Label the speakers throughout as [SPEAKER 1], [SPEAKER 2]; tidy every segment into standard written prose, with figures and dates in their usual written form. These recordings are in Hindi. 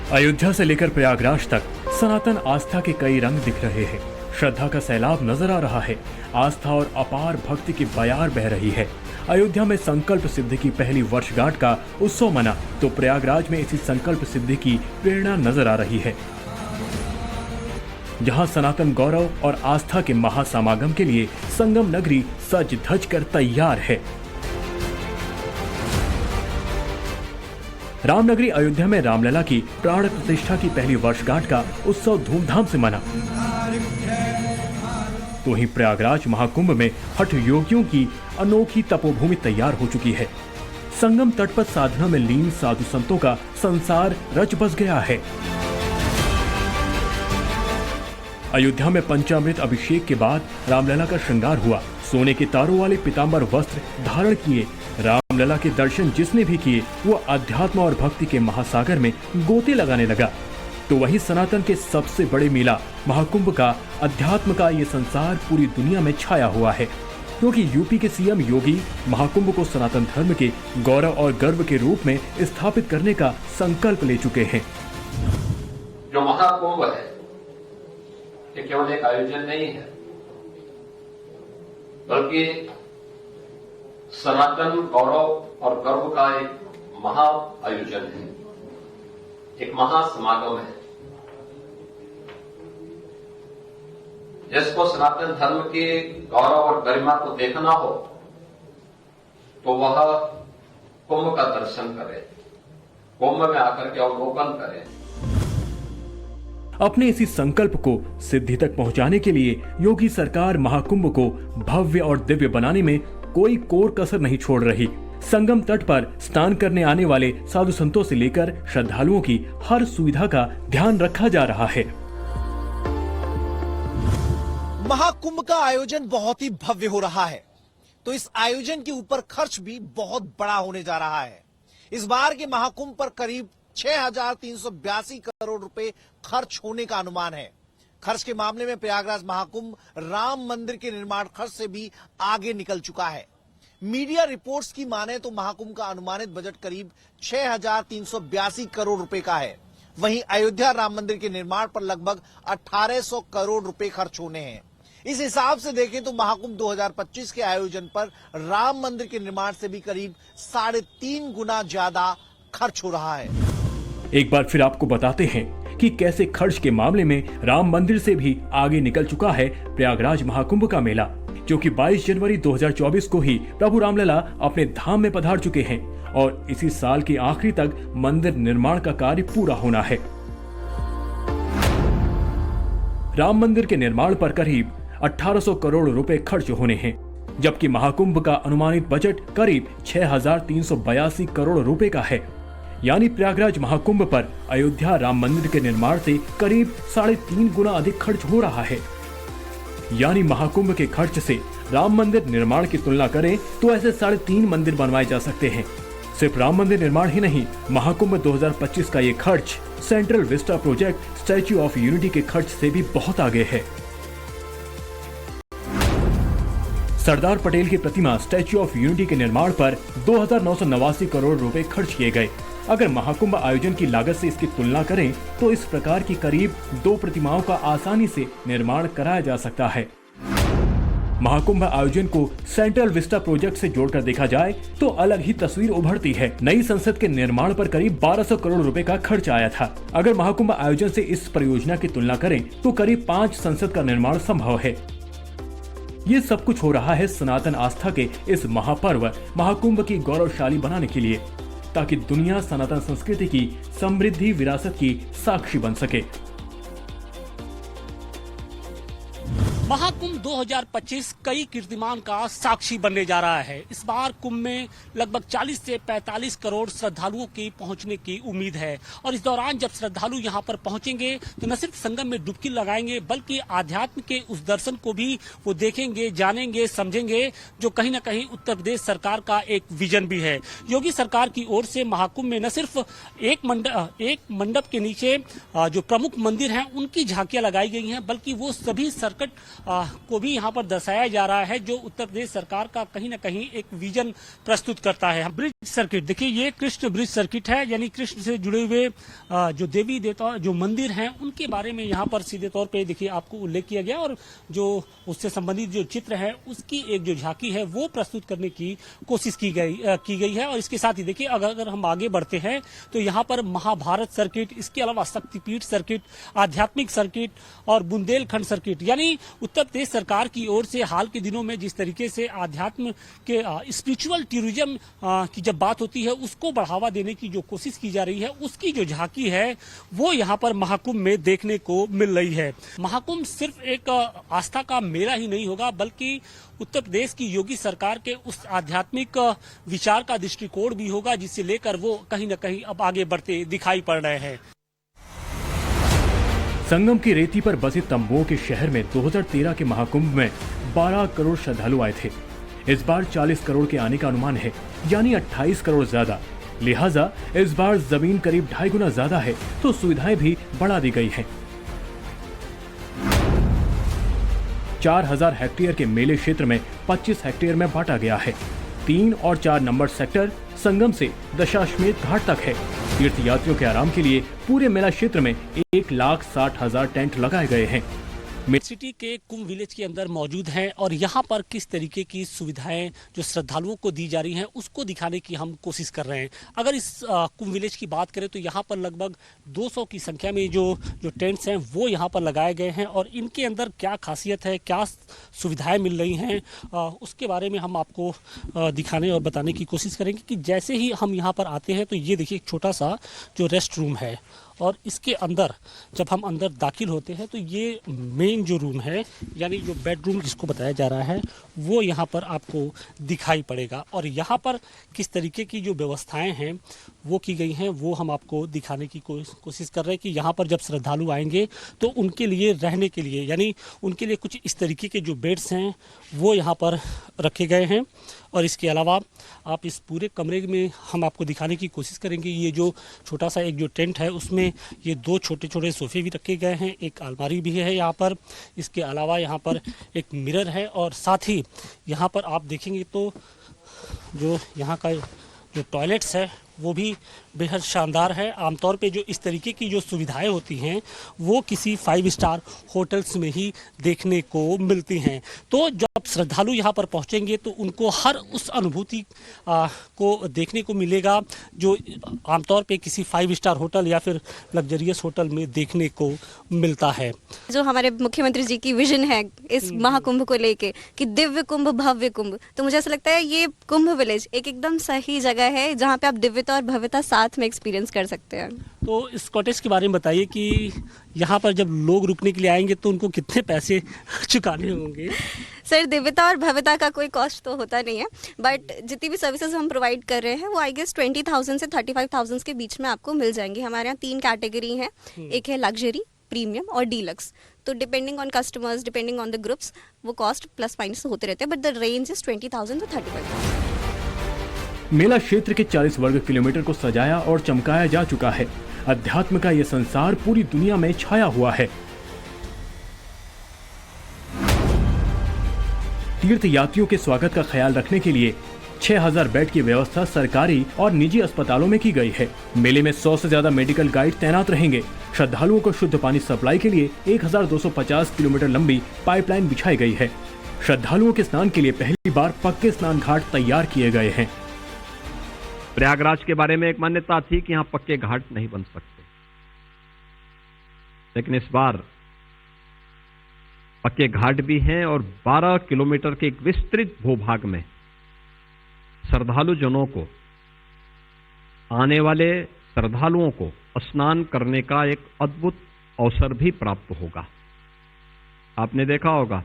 [SPEAKER 1] अयोध्या से लेकर प्रयागराज तक सनातन आस्था के कई रंग दिख रहे हैं। श्रद्धा का सैलाब नजर आ रहा है। आस्था और अपार भक्ति की बयार बह रही है। अयोध्या में संकल्प सिद्धि की पहली वर्षगांठ का उत्सव मना तो प्रयागराज में इसी संकल्प सिद्धि की प्रेरणा नजर आ रही है, जहां सनातन गौरव और आस्था के महासमागम के लिए संगम नगरी सज धज कर तैयार है। रामनगरी अयोध्या में रामलला की प्राण प्रतिष्ठा की पहली वर्षगांठ का उत्सव धूमधाम से मना, तो वहीं प्रयागराज महाकुंभ में हठ योगियों की अनोखी तपोभूमि तैयार हो चुकी है। संगम तट पर साधना में लीन साधु संतों का संसार रच बस गया है। अयोध्या में पंचामृत अभिषेक के बाद रामलला का श्रृंगार हुआ। सोने के तारों वाले पीतांबर वस्त्र धारण किए रामलला के दर्शन जिसने भी किए वो अध्यात्म और भक्ति के महासागर में गोते लगाने लगा। तो वही सनातन के सबसे बड़े मेला महाकुंभ का अध्यात्म का ये संसार पूरी दुनिया में छाया हुआ है, क्योंकि यूपी के सीएम योगी महाकुंभ को सनातन धर्म के गौरव और गर्व के रूप में स्थापित करने का संकल्प ले चुके हैं।
[SPEAKER 2] जो महाकुंभ है ये केवल एक आयोजन नहीं है, बल्कि सनातन गौरव और गर्व का एक महा आयोजन है, एक महासमागम है। जिसको सनातन धर्म के गौरव और गरिमा को देखना हो तो वह कुंभ का दर्शन करे, कुंभ में आकर के अवलोकन करे।
[SPEAKER 1] अपने इसी संकल्प को सिद्धि तक पहुंचाने के लिए योगी सरकार महाकुंभ को भव्य और दिव्य बनाने में कोई कोर कसर नहीं छोड़ रही। संगम तट पर स्नान करने आने वाले साधु संतों से लेकर श्रद्धालुओं की हर सुविधा का ध्यान रखा जा रहा है।
[SPEAKER 3] महाकुंभ का आयोजन बहुत ही भव्य हो रहा है, तो इस आयोजन के ऊपर खर्च भी बहुत बड़ा होने जा रहा है। इस बार के महाकुंभ पर करीब 6,382 करोड़ रुपए खर्च होने का अनुमान है। खर्च के मामले में प्रयागराज महाकुंभ राम मंदिर के निर्माण खर्च से भी आगे निकल चुका है। मीडिया रिपोर्ट्स की माने तो महाकुंभ का अनुमानित बजट करीब 6,382 करोड़ रुपए का है। वहीं अयोध्या राम मंदिर के निर्माण पर लगभग 1,800 करोड़ रुपए खर्च होने हैं। इस हिसाब से देखें तो महाकुंभ 2025 के आयोजन पर राम मंदिर के निर्माण से भी करीब 3.5 गुना ज्यादा खर्च हो रहा है।
[SPEAKER 1] एक बार फिर आपको बताते हैं कि कैसे खर्च के मामले में राम मंदिर से भी आगे निकल चुका है प्रयागराज महाकुंभ का मेला, क्योंकि 22 जनवरी 2024 को ही प्रभु रामलला अपने धाम में पधार चुके हैं और इसी साल के आखिरी तक मंदिर निर्माण का कार्य पूरा होना है। राम मंदिर के निर्माण पर करीब 1,800 करोड़ रुपए खर्च होने हैं, जबकि महाकुंभ का अनुमानित बजट करीब 6,382 करोड़ रुपए का है। यानी प्रयागराज महाकुंभ पर अयोध्या राम मंदिर के निर्माण से करीब 3.5 गुना अधिक खर्च हो रहा है। यानी महाकुंभ के खर्च से राम मंदिर निर्माण की तुलना करें तो ऐसे 3.5 मंदिर बनवाए जा सकते हैं। सिर्फ राम मंदिर निर्माण ही नहीं, महाकुंभ 2025 का ये खर्च central Vista project statue of unity के खर्च से भी बहुत आगे है। सरदार पटेल की प्रतिमा स्टैच्यू ऑफ यूनिटी के निर्माण पर 2,989 करोड़ रुपए खर्च किए गए। अगर महाकुंभ आयोजन की लागत से इसकी तुलना करें तो इस प्रकार की करीब 2 प्रतिमाओं का आसानी से निर्माण कराया जा सकता है। महाकुंभ आयोजन को सेंट्रल विस्टा प्रोजेक्ट से जोड़कर देखा जाए तो अलग ही तस्वीर उभरती है। नई संसद के निर्माण पर करीब 1,200 करोड़ रुपए का खर्च आया था। अगर महाकुंभ आयोजन से इस परियोजना की तुलना करें तो करीब 5 संसद का निर्माण संभव है। ये सब कुछ हो रहा है सनातन आस्था के इस महापर्व महाकुंभ की गौरवशाली बनाने के लिए, ताकि दुनिया सनातन संस्कृति की समृद्धि विरासत की साक्षी बन सके।
[SPEAKER 4] महाकुंभ 2025 कई कीर्तिमान का साक्षी बनने जा रहा है। इस बार कुंभ में लगभग 40 से 45 करोड़ श्रद्धालुओं की पहुंचने की उम्मीद है और इस दौरान जब श्रद्धालु यहां पर पहुंचेंगे तो न सिर्फ संगम में डुबकी लगाएंगे बल्कि आध्यात्म के उस दर्शन को भी वो देखेंगे, जानेंगे, समझेंगे, जो कहीं न कहीं उत्तर प्रदेश सरकार का एक विजन भी है। योगी सरकार की ओर से महाकुंभ में न सिर्फ एक मंडप के नीचे जो प्रमुख मंदिर हैं उनकी झांकियां लगाई गई हैं, बल्कि वो सभी सर्किट को भी यहाँ पर दर्शाया जा रहा है, जो उत्तर प्रदेश सरकार का कहीं ना कहीं एक विजन प्रस्तुत करता है। ब्रिज सर्किट देखिए, ये कृष्ण ब्रिज सर्किट है, यानी कृष्ण से जुड़े हुए जो देवी देवता जो मंदिर हैं उनके बारे में यहाँ पर सीधे तौर पे देखिए आपको उल्लेख किया गया, और जो उससे संबंधित जो चित्र है उसकी एक जो झांकी है वो प्रस्तुत करने की कोशिश की गई है। और इसके साथ ही देखिए अगर हम आगे बढ़ते हैं तो यहाँ पर महाभारत सर्किट, इसके अलावा शक्तिपीठ सर्किट, आध्यात्मिक सर्किट और बुंदेलखंड सर्किट, यानी उत्तर प्रदेश सरकार की ओर से हाल के दिनों में जिस तरीके से आध्यात्म के स्पिरिचुअल टूरिज्म की जब बात होती है उसको बढ़ावा देने की जो कोशिश की जा रही है, उसकी जो झांकी है वो यहाँ पर महाकुंभ में देखने को मिल रही है। महाकुंभ सिर्फ एक आस्था का मेला ही नहीं होगा, बल्कि उत्तर प्रदेश की योगी सरकार के उस आध्यात्मिक विचार का दृष्टिकोण भी होगा, जिसे लेकर वो कहीं न कहीं अब आगे बढ़ते दिखाई पड़ रहे हैं।
[SPEAKER 1] संगम की रेती पर बसे तंबुओं के शहर में 2013 के महाकुंभ में 12 करोड़ श्रद्धालु आए थे। इस बार 40 करोड़ के आने का अनुमान है, यानी 28 करोड़ ज्यादा। लिहाजा इस बार जमीन करीब 2.5 गुना ज्यादा है, तो सुविधाएं भी बढ़ा दी गई हैं। 4000 हेक्टेयर के मेले क्षेत्र में 25 हेक्टेयर में बांटा गया है। 3 और 4 नंबर सेक्टर संगम से दशाश्वमेध घाट तक है। तीर्थ यात्रियों के आराम के लिए पूरे मेला क्षेत्र में 1,60,000 टेंट लगाए गए हैं।
[SPEAKER 4] सिटी के कुंभ विलेज के अंदर मौजूद हैं और यहाँ पर किस तरीके की सुविधाएं जो श्रद्धालुओं को दी जा रही हैं उसको दिखाने की हम कोशिश कर रहे हैं। अगर इस कुंभ विलेज की बात करें तो यहाँ पर लगभग 200 की संख्या में जो टेंट्स हैं वो यहाँ पर लगाए गए हैं, और इनके अंदर क्या खासियत है, क्या सुविधाएं मिल रही हैं, उसके बारे में हम आपको दिखाने और बताने की कोशिश करेंगे। कि जैसे ही हम यहाँ पर आते हैं तो ये देखिए एक छोटा सा जो रेस्ट रूम है, और इसके अंदर जब हम अंदर दाखिल होते हैं तो ये मेन जो रूम है, यानी जो बेडरूम जिसको बताया जा रहा है, वो यहाँ पर आपको दिखाई पड़ेगा। और यहाँ पर किस तरीके की जो व्यवस्थाएं हैं वो की गई हैं वो हम आपको दिखाने की कोशिश कर रहे हैं। कि यहाँ पर जब श्रद्धालु आएंगे तो उनके लिए रहने के लिए, यानी उनके लिए कुछ इस तरीके के जो बेड्स हैं वो यहाँ पर रखे गए हैं। और इसके अलावा आप इस पूरे कमरे में हम आपको दिखाने की कोशिश करेंगे। ये जो छोटा सा एक जो टेंट है उसमें ये 2 छोटे छोटे सोफे भी रखे गए हैं, एक अलमारी भी है यहाँ पर। इसके अलावा यहाँ पर एक मिरर है, और साथ ही यहाँ पर आप देखेंगे तो जो यहाँ का जो टॉयलेट्स है वो भी बेहद शानदार है। आमतौर पे जो इस तरीके की जो सुविधाएं होती हैं वो किसी 5 स्टार होटल्स में ही देखने को मिलती हैं। तो जब श्रद्धालु यहाँ पर पहुँचेंगे तो उनको हर उस अनुभूति को देखने को मिलेगा जो आमतौर पे किसी 5 स्टार होटल या फिर लग्जरियस होटल में देखने को मिलता है।
[SPEAKER 5] जो हमारे मुख्यमंत्री जी की विजन है इस महाकुंभ को लेके कि दिव्य कुंभ भव्य कुंभ, तो मुझे ऐसा लगता है ये कुंभ विलेज एक एकदम सही जगह है जहाँ पे आप दिव्यता और भव्यता साथ में एक्सपीरियंस कर सकते हैं।
[SPEAKER 4] तो इस कॉटेज के बारे में बताइए कि यहाँ पर जब लोग रुकने के लिए आएंगे तो उनको कितने पैसे चुकाने होंगे?
[SPEAKER 5] सर, दिव्यता और भव्यता का कोई कॉस्ट तो होता नहीं है, बट जितनी भी सर्विसेज हम प्रोवाइड कर रहे हैं वो आई गेस 20,000 से 35,000 के बीच में आपको मिल जाएंगी। हमारे यहाँ 3 कैटेगरी हैं, एक है लग्जरी, प्रीमियम और डीलक्स। तो depending on customers, depending on the groups, वो कॉस्ट प्लस माइनस होते रहते हैं, but the range is 20,000 to 35,000।
[SPEAKER 1] मेला क्षेत्र के 40 वर्ग किलोमीटर को सजाया और चमकाया जा चुका है। अध्यात्म का यह संसार पूरी दुनिया में छाया हुआ है। तीर्थ यात्रियों के स्वागत का ख्याल रखने के लिए 6000 बेड की व्यवस्था सरकारी और निजी अस्पतालों में की गई है। मेले में 100 से ज्यादा मेडिकल गाइड तैनात रहेंगे। श्रद्धालुओं को शुद्ध पानी सप्लाई के लिए 1250 किलोमीटर लंबी पाइपलाइन बिछाई गई है। श्रद्धालुओं के स्नान के लिए पहली बार पक्के स्नान घाट तैयार किए गए हैं।
[SPEAKER 6] प्रयागराज के बारे में एक मान्यता थी कि यहां पक्के घाट नहीं बन सकते, लेकिन इस बार पक्के घाट भी हैं और 12 किलोमीटर के एक विस्तृत भूभाग में श्रद्धालु जनों को, आने वाले श्रद्धालुओं को स्नान करने का एक अद्भुत अवसर भी प्राप्त होगा। आपने देखा होगा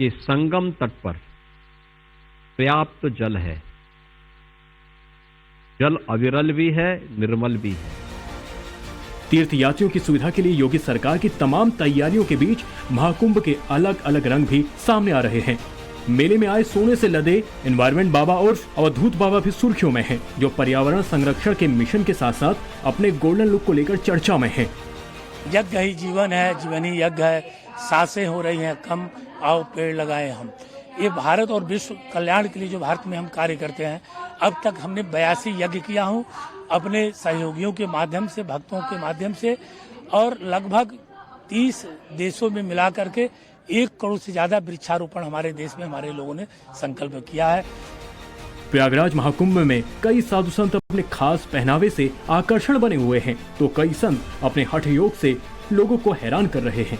[SPEAKER 6] कि संगम तट पर पर्याप्त जल है, जल अविरल भी है, निर्मल भी है।
[SPEAKER 1] तीर्थ यात्रियों की सुविधा के लिए योगी सरकार की तमाम तैयारियों के बीच महाकुंभ के अलग अलग रंग भी सामने आ रहे हैं। मेले में आए सोने से लदे एनवायरमेंट बाबा और अवधूत बाबा भी सुर्खियों में हैं, जो पर्यावरण संरक्षण के मिशन के साथ साथ अपने गोल्डन लुक को लेकर चर्चा में हैं।
[SPEAKER 7] यज्ञ ही जीवन है, जीवन ही यज्ञ है। सांसें हो रही हैं कम, आओ पेड़ लगाएं हम। ये भारत और विश्व कल्याण के लिए जो भारत में हम कार्य करते हैं, अब तक हमने 82 यज्ञ किया हूँ अपने सहयोगियों के माध्यम से, भक्तों के माध्यम से, और लगभग 30 देशों में मिला करके 1 करोड़ से ज्यादा वृक्षारोपण हमारे देश में हमारे लोगों ने संकल्प किया है।
[SPEAKER 1] प्रयागराज महाकुंभ में कई साधु संत अपने खास पहनावे से आकर्षण बने हुए हैं, तो कई संत अपने हठ योग से लोगों को हैरान कर रहे हैं।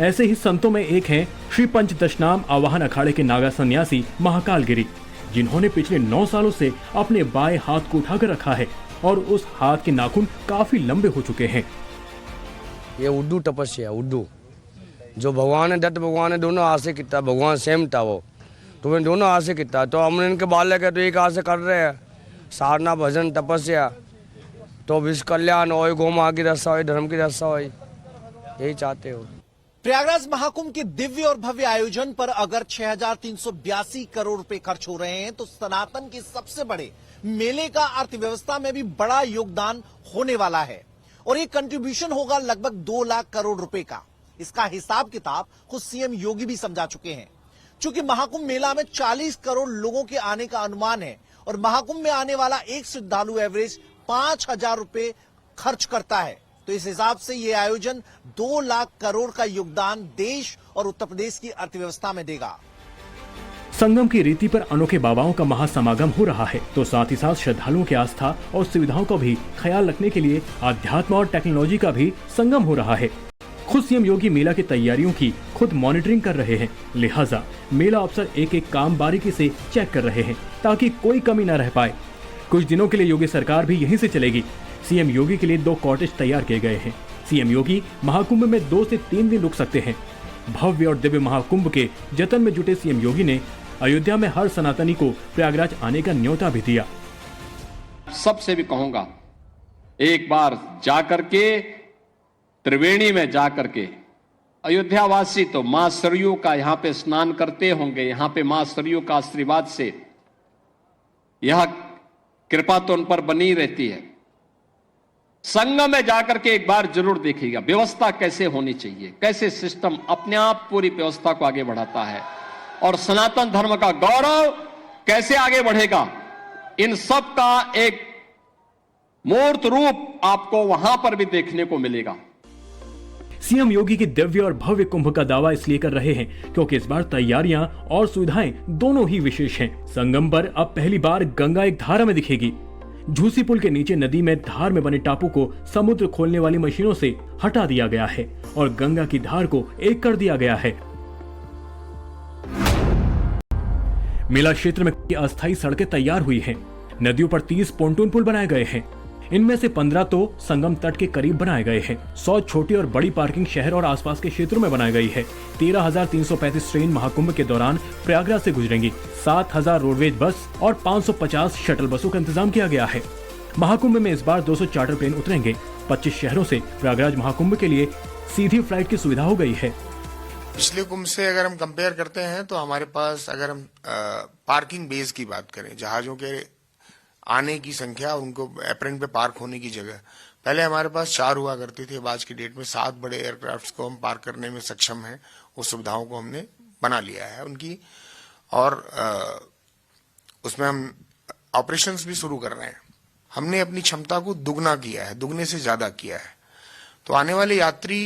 [SPEAKER 1] ऐसे ही संतों में एक हैं श्री पंचदशनाम आवाहन अखाड़े के नागा सन्यासी महाकाल गिरी, जिन्होंने पिछले 9 सालों से अपने बाएं हाथ को उठाकर रखा है और उस हाथ के नाखून काफी लंबे हो चुके हैं।
[SPEAKER 8] ये उड्डू तपस्या, उड्डू जो भगवान ने, दत्त भगवान ने दोनों हाथ से किया, भगवान सेम था वो, तो मैं दोनों हाथ से किया, तो हमने इनके बालक है तो एक हाथ से कर रहे हैं साधना भजन तपस्या, तो विश्व कल्याण हो, गौ माँ की रक्षा हो, धर्म की रक्षा हो, यही चाहते हो।
[SPEAKER 3] प्रयागराज महाकुंभ के दिव्य और भव्य आयोजन पर अगर 6,382 करोड़ रुपए खर्च हो रहे हैं, तो सनातन के सबसे बड़े मेले का अर्थव्यवस्था में भी बड़ा योगदान होने वाला है और ये कंट्रीब्यूशन होगा लगभग 2 लाख करोड़ रुपए का। इसका हिसाब किताब खुद सीएम योगी भी समझा चुके हैं। चूंकि महाकुंभ मेला में 40 करोड़ लोगों के आने का अनुमान है और महाकुंभ में आने वाला एक श्रद्धालु एवरेज 5,000 रुपए खर्च करता है, तो इस हिसाब से ये आयोजन 2 लाख करोड़ का योगदान देश और उत्तर प्रदेश की अर्थव्यवस्था में देगा।
[SPEAKER 1] संगम की रीति पर अनोखे बाबाओं का महासमागम हो रहा है, तो साथ ही साथ श्रद्धालुओं की आस्था और सुविधाओं का भी ख्याल रखने के लिए अध्यात्म और टेक्नोलॉजी का भी संगम हो रहा है। खुद सीएम योगी मेला की तैयारियों की खुद मॉनिटरिंग कर रहे हैं, लिहाजा मेला अफसर एक एक काम बारीकी से चेक कर रहे हैं ताकि कोई कमी न रह पाए। कुछ दिनों के लिए योगी सरकार भी यहीं से चलेगी। सीएम योगी के लिए 2 कॉटेज तैयार किए गए हैं। सीएम योगी महाकुंभ में 2 से 3 दिन रुक सकते हैं। भव्य और दिव्य महाकुंभ के जतन में जुटे सीएम योगी ने अयोध्या में हर सनातनी को प्रयागराज आने का न्योता भी दिया।
[SPEAKER 2] सबसे भी कहूंगा, एक बार जाकर के त्रिवेणी में जाकर के अयोध्यावासी तो मां सरयू का यहां पे स्नान करते होंगे, यहां पे मां सरयू का आशीर्वाद से यह कृपा तो उन पर बनी रहती है। संगम में जाकर के एक बार जरूर देखिएगा व्यवस्था कैसे होनी चाहिए, कैसे सिस्टम अपने आप पूरी व्यवस्था को आगे बढ़ाता है और सनातन धर्म का गौरव कैसे आगे बढ़ेगा, इन सब का एक मूर्त रूप आपको वहां पर भी देखने को मिलेगा।
[SPEAKER 1] सीएम योगी की दिव्य और भव्य कुंभ का दावा इसलिए कर रहे हैं क्योंकि इस बार तैयारियां और सुविधाएं दोनों ही विशेष हैं। संगम पर अब पहली बार गंगा एक धारा में दिखेगी। झूसी पुल के नीचे नदी में धार में बने टापू को समुद्र खोलने वाली मशीनों से हटा दिया गया है और गंगा की धार को एक कर दिया गया है। मेला क्षेत्र में अस्थायी सड़कें तैयार हुई हैं। नदियों पर 30 पोंटून पुल बनाए गए हैं। इनमें से 15 तो संगम तट के करीब बनाए गए हैं। 100 छोटी और बड़ी पार्किंग शहर और आसपास के क्षेत्रों में बनाई गई है। 13,335 ट्रेन महाकुंभ के दौरान प्रयागराज से गुजरेंगी। 7,000 रोडवेज बस और 550 शटल बसों का इंतजाम किया गया है। महाकुंभ में इस बार 200 चार्टर प्लेन उतरेंगे। 25 शहरों से प्रयागराज महाकुंभ के लिए सीधी फ्लाइट की सुविधा हो गई है।
[SPEAKER 9] पिछले कुंभ से अगर हम कंपेयर करते हैं तो हमारे पास, अगर हम पार्किंग बेस की बात करें, जहाजों के आने की संख्या, उनको एप्रन पे पार्क होने की जगह, पहले हमारे पास 4 हुआ करती थी। आज की डेट में 7 बड़े एयरक्राफ्ट्स को हम पार्क करने में सक्षम हैं। उस सुविधाओं को हमने बना लिया है उनकी, और उसमें हम ऑपरेशंस भी शुरू कर रहे हैं। हमने अपनी क्षमता को दुगना किया है, दुगने से ज्यादा किया है। तो आने वाले यात्री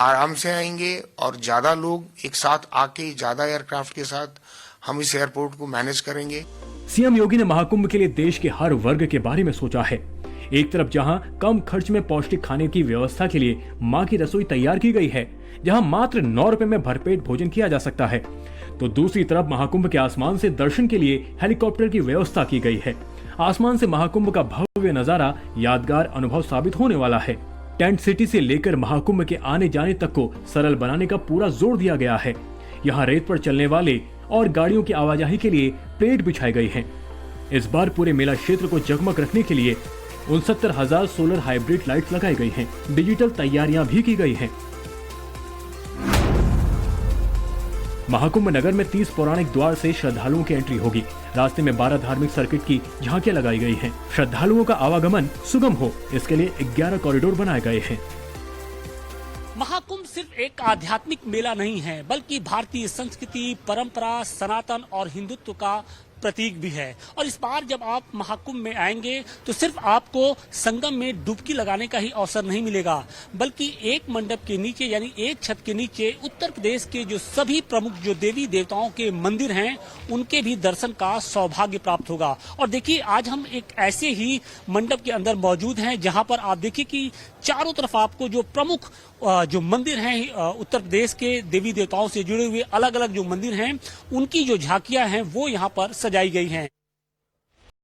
[SPEAKER 9] आराम से आएंगे और ज्यादा लोग एक साथ आके, ज्यादा एयरक्राफ्ट के साथ हम इस एयरपोर्ट को मैनेज करेंगे।
[SPEAKER 1] सीएम योगी ने महाकुंभ के लिए देश के हर वर्ग के बारे में सोचा है। एक तरफ जहां कम खर्च में पौष्टिक खाने की व्यवस्था के लिए मां की रसोई तैयार की गई है, जहां मात्र 9 रुपए में भरपेट भोजन किया जा सकता है, तो दूसरी तरफ महाकुंभ के आसमान से दर्शन के लिए हेलीकॉप्टर की व्यवस्था की गई है। आसमान से महाकुंभ का भव्य नजारा यादगार अनुभव साबित होने वाला है। टेंट सिटी से लेकर महाकुंभ के आने जाने तक को सरल बनाने का पूरा जोर दिया गया है। यहाँ रेत पर चलने वाले और गाड़ियों की आवाजाही के लिए प्लेट बिछाई गई हैं। इस बार पूरे मेला क्षेत्र को जगमग रखने के लिए 69,000 सोलर हाइब्रिड लाइट्स लगाई गई हैं। डिजिटल तैयारियां भी की गई हैं। महाकुंभ नगर में 30 पौराणिक द्वार से श्रद्धालुओं की एंट्री होगी। रास्ते में 12 धार्मिक सर्किट की झांकियां लगाई गई हैं। श्रद्धालुओं का आवागमन सुगम हो, इसके लिए 11 कॉरिडोर बनाए गए हैं।
[SPEAKER 4] महाकुंभ सिर्फ एक आध्यात्मिक मेला नहीं है, बल्कि भारतीय संस्कृति, परंपरा, सनातन और हिंदुत्व का प्रतीक भी है। और इस बार जब आप महाकुंभ में आएंगे तो सिर्फ आपको संगम में डुबकी लगाने का ही अवसर नहीं मिलेगा, बल्कि एक मंडप के नीचे यानी एक छत के नीचे उत्तर प्रदेश के जो सभी प्रमुख जो देवी देवताओं के मंदिर हैं उनके भी दर्शन का सौभाग्य प्राप्त होगा। और देखिए आज हम एक ऐसे ही मंडप के अंदर मौजूद हैं जहां पर आप देखिए कि चारों तरफ आपको जो प्रमुख जो मंदिर हैं उत्तर प्रदेश के देवी देवताओं से जुड़े हुए अलग अलग जो मंदिर हैं उनकी जो झांकियां हैं वो यहाँ पर सजाई गई हैं।